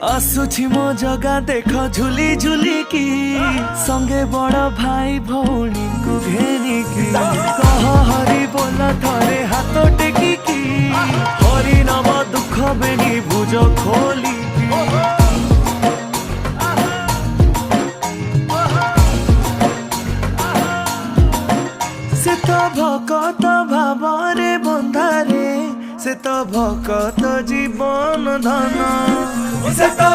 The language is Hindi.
आसुछि मो जगा देख झुली झुली की संगे बड़ भाई भौणी को घेनी की कह हरि बोला थरे हाथ टेकी की हरि नाम दुख बेनी भुज खोली की से तो भकत भावरे बंधारे से तो भकत जीवन धन से तो